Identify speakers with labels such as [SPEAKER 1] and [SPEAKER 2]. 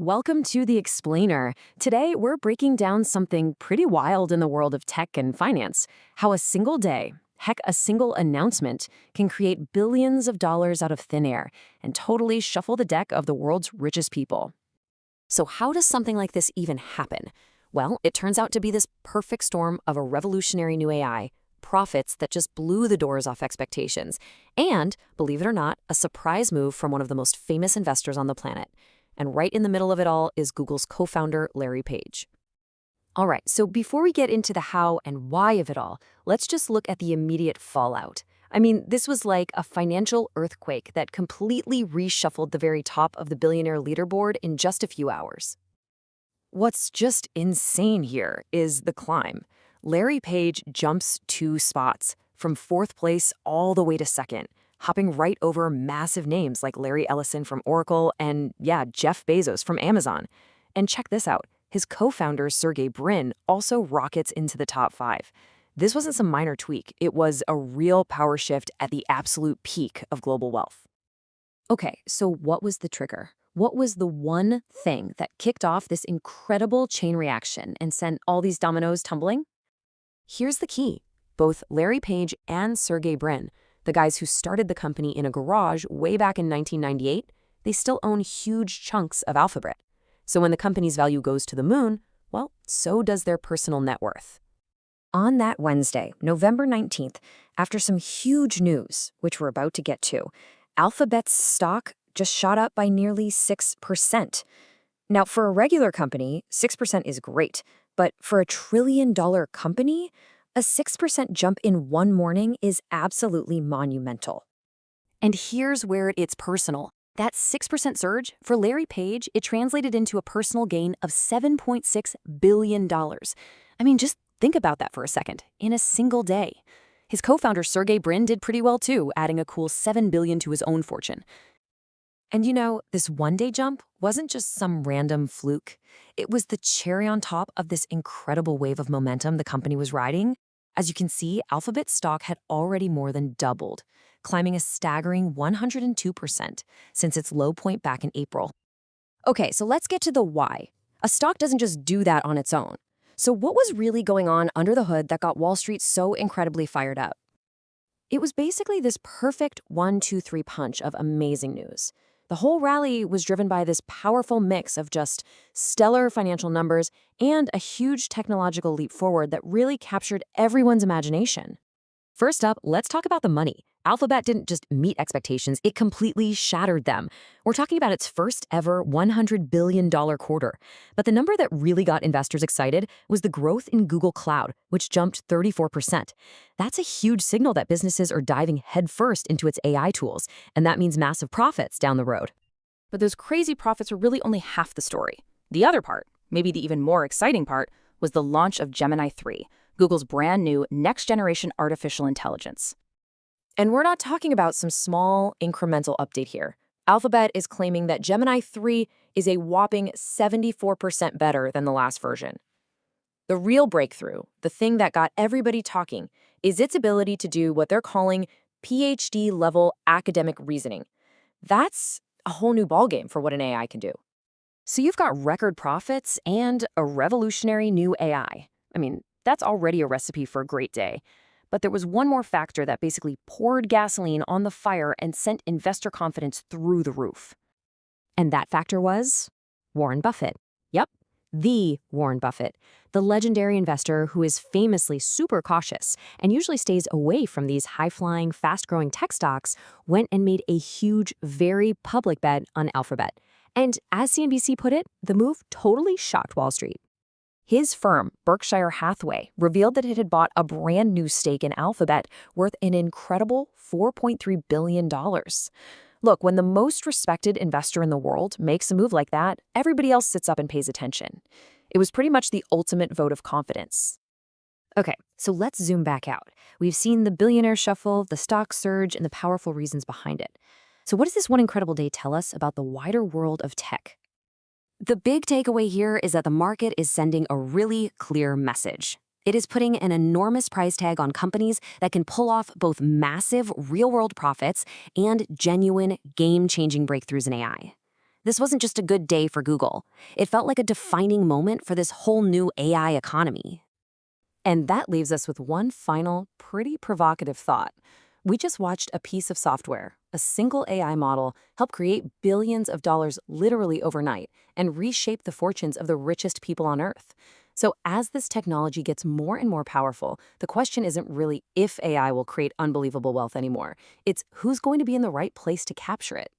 [SPEAKER 1] Welcome to The Explainer. Today, we're breaking down something pretty wild in the world of tech and finance. How a single day, heck, a single announcement, can create billions of dollars out of thin air and totally shuffle the deck of the world's richest people. So how does something like this even happen? Well, it turns out to be this perfect storm of a revolutionary new AI, profits that just blew the doors off expectations, and, believe it or not, a surprise move from one of the most famous investors on the planet. And right in the middle of it all is Google's co-founder, Larry Page. All right, so before we get into the how and why of it all, let's just look at the immediate fallout. I mean, this was like a financial earthquake that completely reshuffled the very top of the billionaire leaderboard in just a few hours. What's just insane here is the climb. Larry Page jumps 2 spots, from 4th place all the way to 2nd, hopping right over massive names like Larry Ellison from Oracle and, Jeff Bezos from Amazon. And check this out. His co-founder, Sergey Brin, also rockets into the top 5. This wasn't some minor tweak. It was a real power shift at the absolute peak of global wealth. Okay, so what was the trigger? What was the one thing that kicked off this incredible chain reaction and sent all these dominoes tumbling? Here's the key. Both Larry Page and Sergey Brin, the guys who started the company in a garage way back in 1998, they still own huge chunks of Alphabet. So when the company's value goes to the moon, well, so does their personal net worth. On that Wednesday, November 19th, after some huge news, which we're about to get to, Alphabet's stock just shot up by nearly 6%. Now, for a regular company, 6% is great, but for a trillion-dollar company, a 6% jump in one morning is absolutely monumental. And here's where it's personal. That 6% surge, for Larry Page, it translated into a personal gain of $7.6 billion. I mean, just think about that for a second. In a single day. His co-founder Sergey Brin did pretty well too, adding a cool $7 billion to his own fortune. And you know, this one-day jump wasn't just some random fluke. It was the cherry on top of this incredible wave of momentum the company was riding. As you can see, Alphabet's stock had already more than doubled, climbing a staggering 102% since its low point back in April. Okay, so let's get to the why. A stock doesn't just do that on its own. So what was really going on under the hood that got Wall Street so incredibly fired up? It was basically this perfect 1-2-3 punch of amazing news. The whole rally was driven by this powerful mix of just stellar financial numbers and a huge technological leap forward that really captured everyone's imagination. First up, let's talk about the money. Alphabet didn't just meet expectations, it completely shattered them. We're talking about its first ever $100 billion quarter. But the number that really got investors excited was the growth in Google Cloud, which jumped 34%. That's a huge signal that businesses are diving headfirst into its AI tools, and that means massive profits down the road. But those crazy profits are really only half the story. The other part, maybe the even more exciting part, was the launch of Gemini 3, Google's brand new next-generation artificial intelligence. And we're not talking about some small, incremental update here. Alphabet is claiming that Gemini 3 is a whopping 74% better than the last version. The real breakthrough, the thing that got everybody talking, is its ability to do what they're calling PhD-level academic reasoning. That's a whole new ballgame for what an AI can do. So you've got record profits and a revolutionary new AI. I mean, that's already a recipe for a great day. But there was one more factor that basically poured gasoline on the fire and sent investor confidence through the roof. And that factor was Warren Buffett. Yep, the Warren Buffett, the legendary investor who is famously super cautious and usually stays away from these high-flying, fast-growing tech stocks, went and made a huge, very public bet on Alphabet. And as CNBC put it, the move totally shocked Wall Street. His firm, Berkshire Hathaway, revealed that it had bought a brand new stake in Alphabet worth an incredible $4.3 billion. Look, when the most respected investor in the world makes a move like that, everybody else sits up and pays attention. It was pretty much the ultimate vote of confidence. Okay, so let's zoom back out. We've seen the billionaire shuffle, the stock surge, and the powerful reasons behind it. So what does this one incredible day tell us about the wider world of tech? The big takeaway here is that the market is sending a really clear message. It is putting an enormous price tag on companies that can pull off both massive real-world profits and genuine game-changing breakthroughs in AI. This wasn't just a good day for Google. It felt like a defining moment for this whole new AI economy. And that leaves us with one final, pretty provocative thought. We just watched a piece of software, a single AI model, help create billions of dollars literally overnight and reshape the fortunes of the richest people on Earth. So as this technology gets more and more powerful, the question isn't really if AI will create unbelievable wealth anymore. It's who's going to be in the right place to capture it.